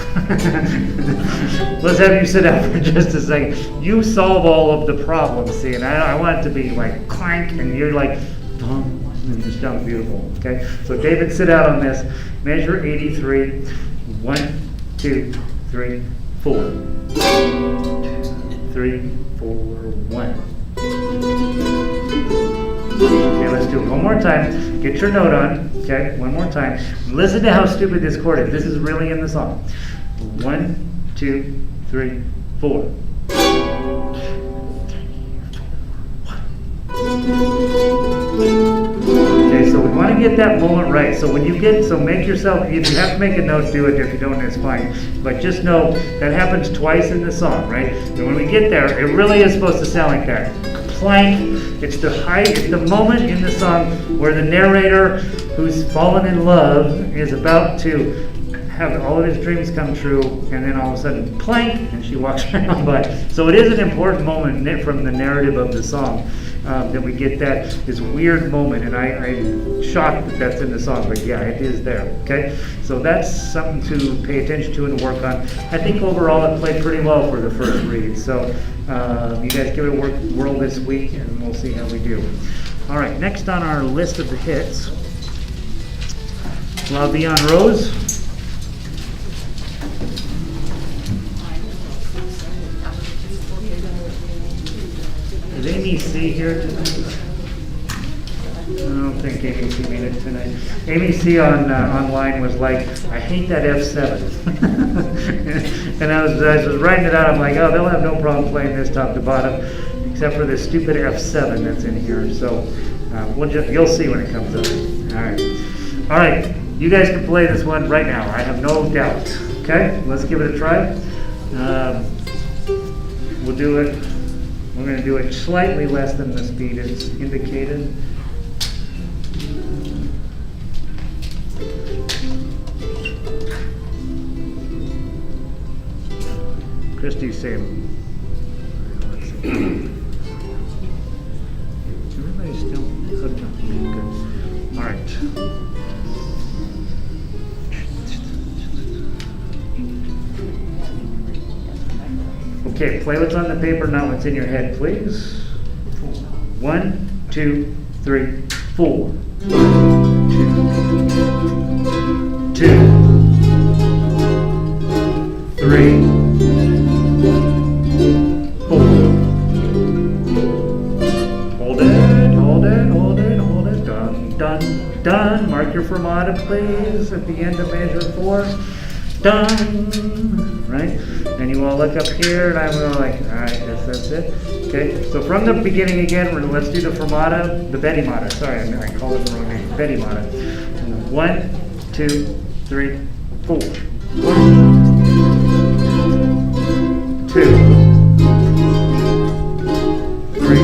Let's have you sit down for just a second. You solve all of the problems, see, and I want it to be like clank, and you're like, boom. It sounds beautiful, okay? So David, sit out on this. Measure 83. 1, 2, 3, 4. 2, 3, 4, 1. Okay, let's do it one more time. Get your note on, okay? One more time. Listen to how stupid this chord is. This is really in the song. 1, 2, 3, 4. 3, 4, 1. Okay, so we want to get that moment right. So when you make yourself, if you have to make a note, do it. If you don't, it's fine. But just know that happens twice in the song, right? And when we get there, it really is supposed to sound like that. Plank. It's the moment in the song where the narrator who's fallen in love is about to have all of his dreams come true, and then all of a sudden, plank, and she walks around by. So it is an important moment from the narrative of the song that we get this weird moment, and I'm shocked that that's in the song, but yeah, it is there. Okay, so that's something to pay attention to and work on. I think overall it played pretty well for the first read. So you guys give it a whirl this week, and we'll see how we do. All right, next on our list of the hits, La Vie en Rose. Is Amy C here tonight? I don't think Amy C made it tonight. Amy C online was like, I hate that F7. And as I was writing it out, I'm like, oh, they'll have no problem playing this top to bottom, except for this stupid F7 that's in here. So you'll see when it comes up. All right, you guys can play this one right now. I have no doubt. Okay, let's give it a try. We'll do it. We're going to do it slightly less than the speed is indicated. Christy's saying, everybody's still hooked up. Good. All right. Okay, play what's on the paper, not what's in your head, please. 1, 2, 3, 4. 2, 3, 4. Hold it, hold it, hold it, hold it. Done, done, done. Mark your fermata, please, at the end of measure 4. Done. Right? And you all look up here, and I'm like, all right, yes, that's it. Okay, so from the beginning again, let's do the fermata, the Betty-mata. Sorry, I called it the wrong name. Betty-mata. 1, 2, 3, 4. 1, 2, 3,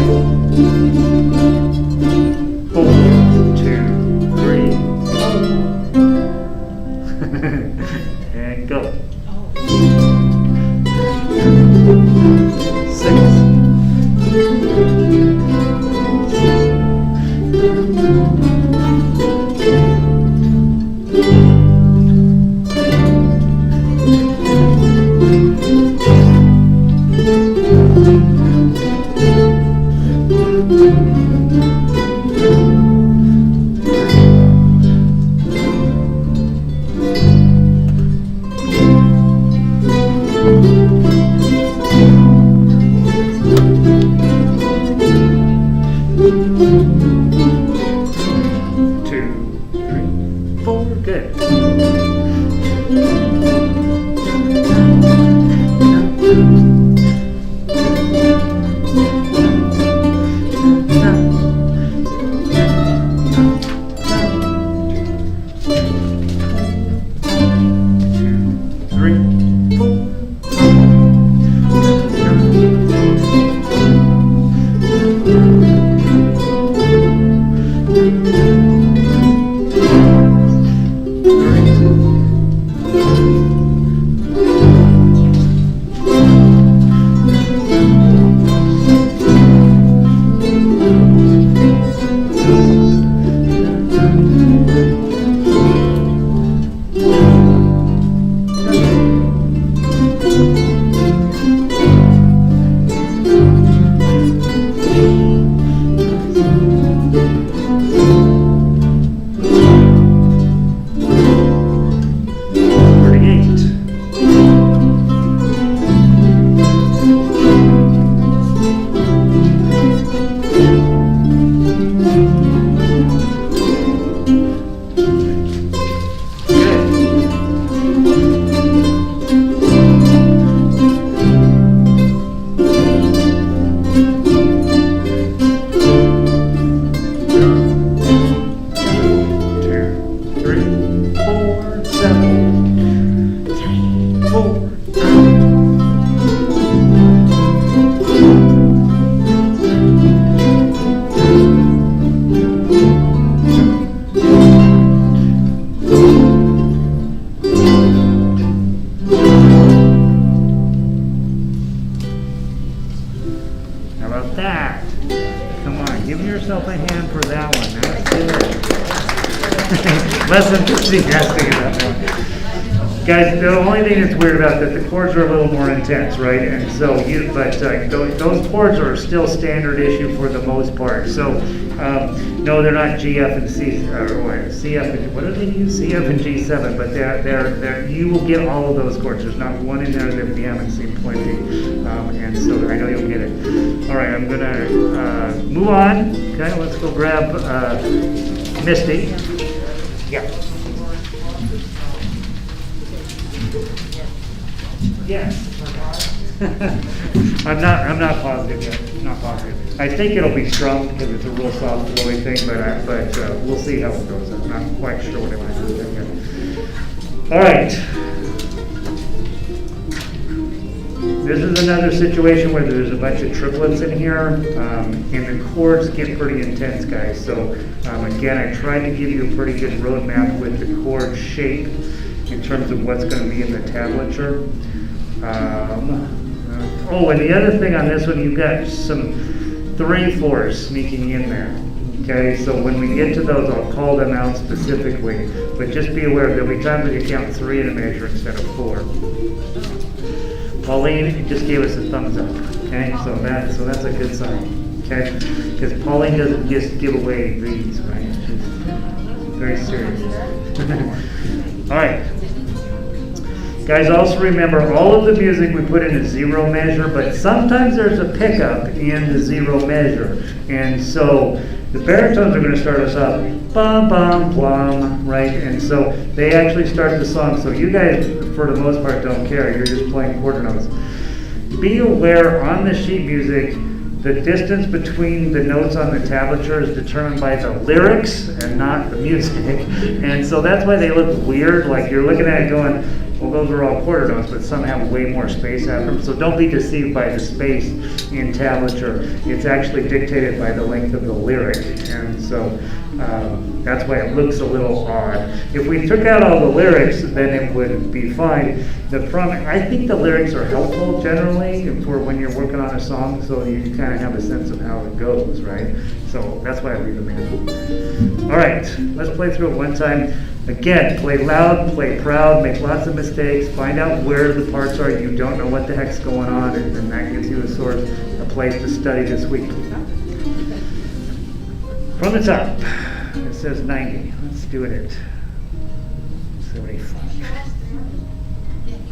4, 2, 3, 4. And go. 6. 4, good. Three, less enthusiastic about that. Guys, the only thing that's weird about that, the chords are a little more intense, right? And so, those chords are still standard issue for the most part. So, no, they're not G, F, and C, or C, F, and, what do they use? C, F, and G7, but they're, you will get all of those chords. There's not one in there that we haven't seen plenty. And so I know you'll get it. All right, I'm gonna move on. Okay, let's go grab Misty. Yeah. Yes. I'm not positive yet. Not positive. I think it'll be strummed because it's a real soft flowy thing, but we'll see how it goes. I'm not quite sure what I want to do yet. All right. This is another situation where there's a bunch of triplets in here, and the chords get pretty intense, guys. So again, I tried to give you a pretty good roadmap with the chord shape in terms of what's going to be in the tablature. Oh, and the other thing on this one, you've got some 3/4 sneaking in there. Okay, so when we get to those, I'll call them out specifically. But just be aware, there'll be times when you count 3 in a measure instead of 4. Pauline just gave us a thumbs up. Okay, so that's a good sign. Okay, because Pauline doesn't just give away these, right? She's very serious. All right. Guys, also remember, all of the music we put in a 0 measure, but sometimes there's a pickup in the 0 measure. And so the baritones are going to start us off, bum, bum, plum, right? And so they actually start the song. So you guys, for the most part, don't care. You're just playing quarter notes. Be aware on the sheet music, the distance between the notes on the tablature is determined by the lyrics and not the music. And so that's why they look weird. Like you're looking at it going, well, those are all quarter notes, but some have way more space after them. So don't be deceived by the space in tablature. It's actually dictated by the length of the lyric. And so that's why it looks a little odd. If we took out all the lyrics, then it would be fine. I think the lyrics are helpful generally for when you're working on a song, so you kind of have a sense of how it goes, right? So that's why I leave them in. All right, let's play through it one time. Again, play loud, play proud, make lots of mistakes, find out where the parts are you don't know what the heck's going on, and then that gives you a place to study this week. From the top, it says 90. Let's do it at 75.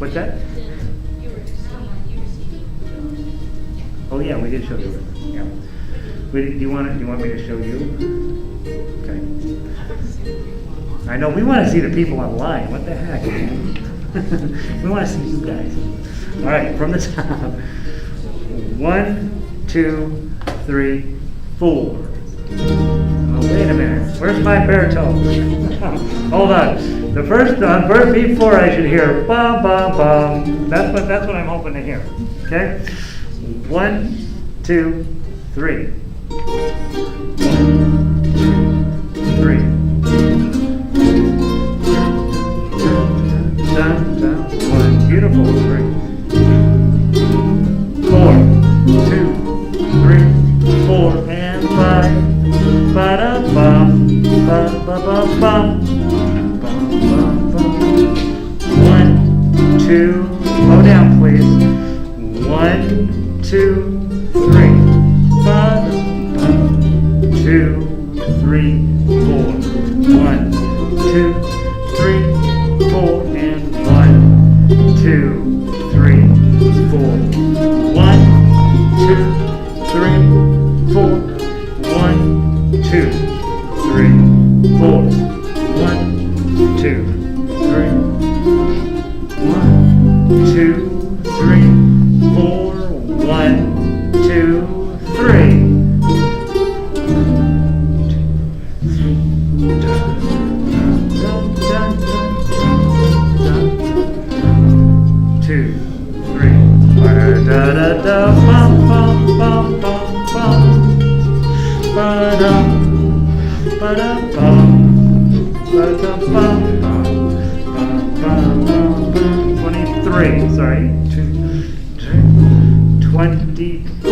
What's that? Oh yeah, we did show you. Yeah. Do you want me to show you? Okay. I know we want to see the people online. What the heck, man? We want to see you guys. All right, from the top. 1, 2, 3, 4. Oh, wait a minute. Where's my baritone? Hold on. The first on verse beat 4, I should hear bum bum bum. That's what I'm hoping to hear. Okay. 1, 2, 3. 1, 2, 3. One, beautiful, 3, 4, 2, 3, 4, and 5. Ba-da-bum, ba-ba-bum, bum, bum, bum. 1, 2, slow down, please. 1, 2, 3. Ba-da-bum, 2, 3, 4. 1, 2, 3, 4, and 1, 2, 3, 4. 1, 2, 3, 4. 1, 2, 3, 4. 1, 2, 3. 1, 2, 3, 4. 1, 2, 3. 2, 3. Ba-da-da-da, bum, bum, bum, bum, bum. Ba-dum, ba-da-bum, ba-da-bum, bum, bum, bum, bum. 23, sorry. 24.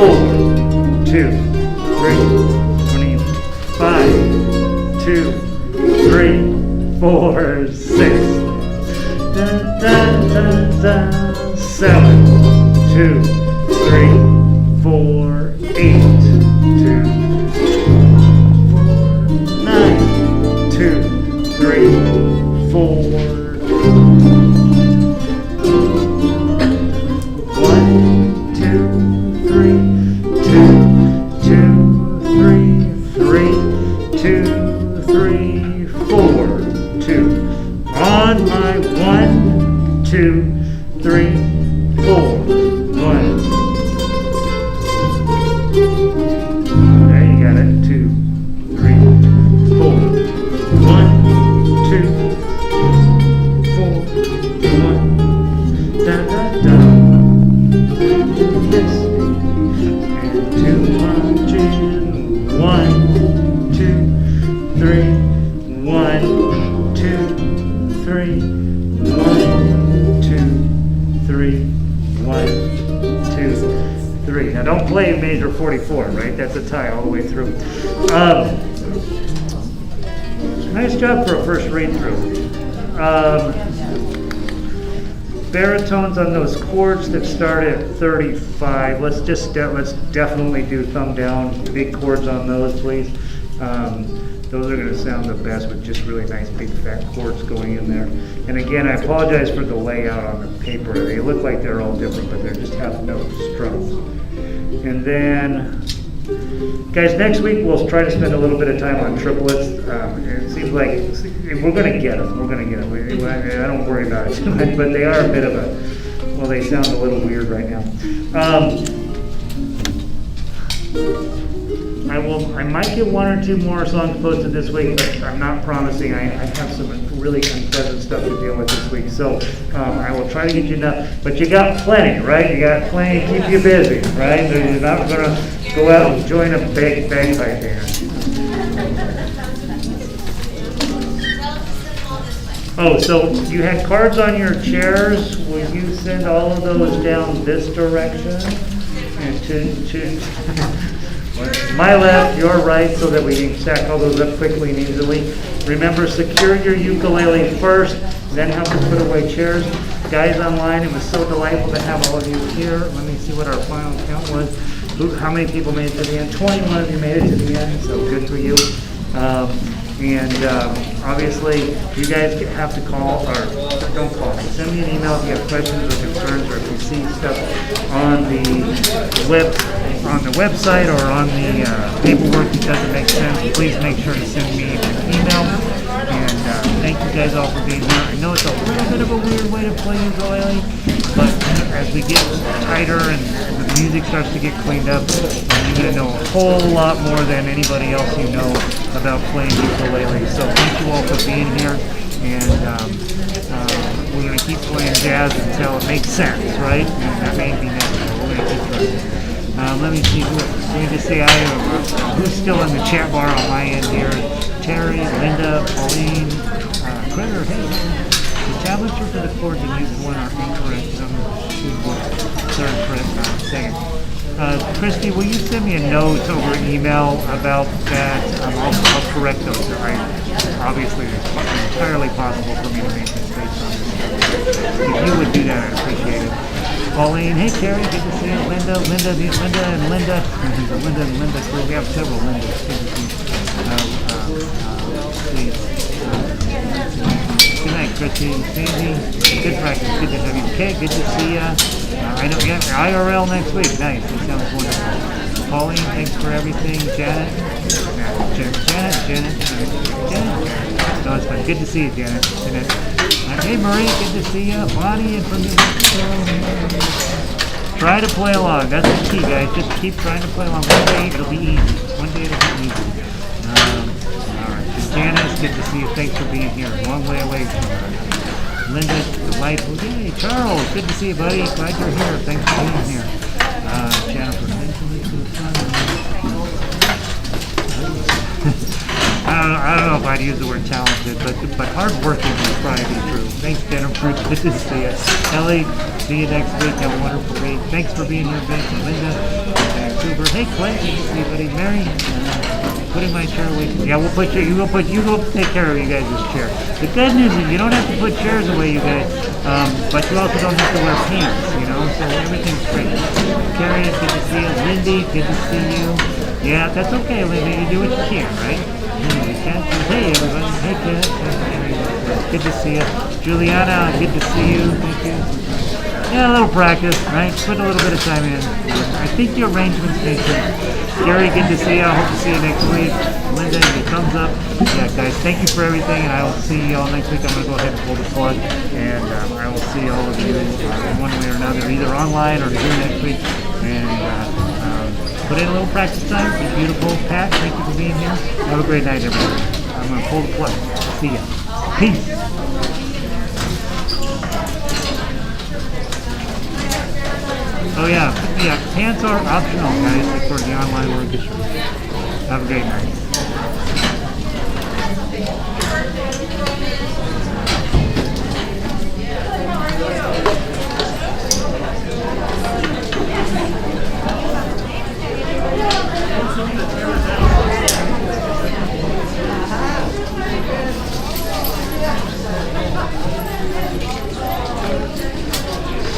2, 3, 25. 2, 3, 4. 4, 6. Dun, dun, dun, dun. 7, 2, 3, 4, 8, 2, 4, 9, 2, 3, 4. 1, 2, 3, 2, 2, 3, 3, 2, 3, 4, 2. On my 1, 2, 3, 4, 1. There you got it. 2, 3, 4. 1, 2, 4, 1. Da da da. And 2 punching. 1, 2, 3. 1, 2, 3. 1, 2, 3. 1, 2, 3. Now don't play major 44, right? That's a tie all the way through. Nice job for a first read through. Baritones on those chords that start at 35. Let's definitely do thumb down, big chords on those, please. Those are going to sound the best with just really nice big fat chords going in there. And again, I apologize for the layout on the paper. They look like they're all different, but they're just half note strums. And then, guys, next week we'll try to spend a little bit of time on triplets. It seems like we're going to get them. We're going to get them. I don't worry about it too much, but they are a bit of a, well, they sound a little weird right now. I might get 1 or 2 more songs posted this week, but I'm not promising. I have some really unpleasant stuff to deal with this week, so I will try to get you enough. But you got plenty, right? You got plenty to keep you busy, right? So you're not going to go out and join a bagpipe band. Tell them to send them all this way. Oh, so you had cards on your chairs. Will you send all of those down this direction? And to my left, your right, so that we can stack all those up quickly and easily. Remember, secure your ukulele first, then help us put away chairs. Guys online, it was so delightful to have all of you here. Let me see what our final count was. How many people made it to the end? 21 of you made it to the end, so good for you. Obviously, you guys have to call, or don't call, send me an email if you have questions or concerns, or if you see stuff on the website or on the paperwork that doesn't make sense. Please make sure to send me an email. And thank you guys all for being here. I know it's a little bit of a weird way to play ukulele, but as we get tighter and the music starts to get cleaned up, you're going to know a whole lot more than anybody else you know about playing ukulele. So thank you all for being here, and we're going to keep playing jazz until it makes sense, right? And that may be next. We're going to keep trying. Let me see. Let me just say who's still in the chat bar on my end here. Terry, Linda, Pauline, Critter. Hey, the tablature for the chords in Youth 1 are incorrect. Third, second. Christy, will you send me a note over email about that? I'll correct those. Obviously, it's entirely possible for me to make mistakes on this stuff. If you would do that, I'd appreciate it. Pauline, hey Terry, good to see you. Linda, and Linda. Linda and Linda. We have several Lindas. Please. Good night, Christy. Sandy, good practice. Good to have you. Okay, good to see you. I know, yeah, IRL next week. Nice. That sounds wonderful. Pauline, thanks for everything. Janet. No, it's fun. Good to see you, Janet. Hey, Marie, good to see you. Bonnie, and from New Mexico. Try to play along. That's the key, guys. Just keep trying to play along. One day it'll be easy. All right. Janice, good to see you. Thanks for being here. Long way away from her. Linda, delightful. Yay, Charles, good to see you, buddy. Glad you're here. Thanks for being here. Jennifer, I don't know if I'd use the word talented, but hardworking would probably be true. Thanks, Jennifer. Good to see you. Ellie, see you next week. Have a wonderful week. Thanks for being here, Vince and Linda. Vancouver. Hey, Clay. Good to see you, buddy. Mary. putting my chair away. Yeah, we'll put you go take care of you guys' chair. The good news is you don't have to put chairs away, you guys, but you also don't have to wear pants, you know, so everything's great. Carrie, good to see you. Lindy, good to see you. Yeah, that's okay, Lindy. You do what you can, right? You can. Hey, everybody. Hey, Kat. Good to see you. Juliana, good to see you. Thank you. Yeah, a little practice, right? Put a little bit of time in. I think the arrangements make sense. Gary, good to see you. I hope to see you next week. Linda, your thumbs up. Yeah, guys, thank you for everything, and I will see you all next week. I'm going to go ahead and pull the plug, and I will see all of you in one way or another, either online or here next week. And put in a little practice time. Be beautiful. Pat, thank you for being here. Have a great night, everybody. I'm going to pull the plug. See ya. Peace. Oh yeah, pants are optional, guys, for the online orchestra. Have a great night.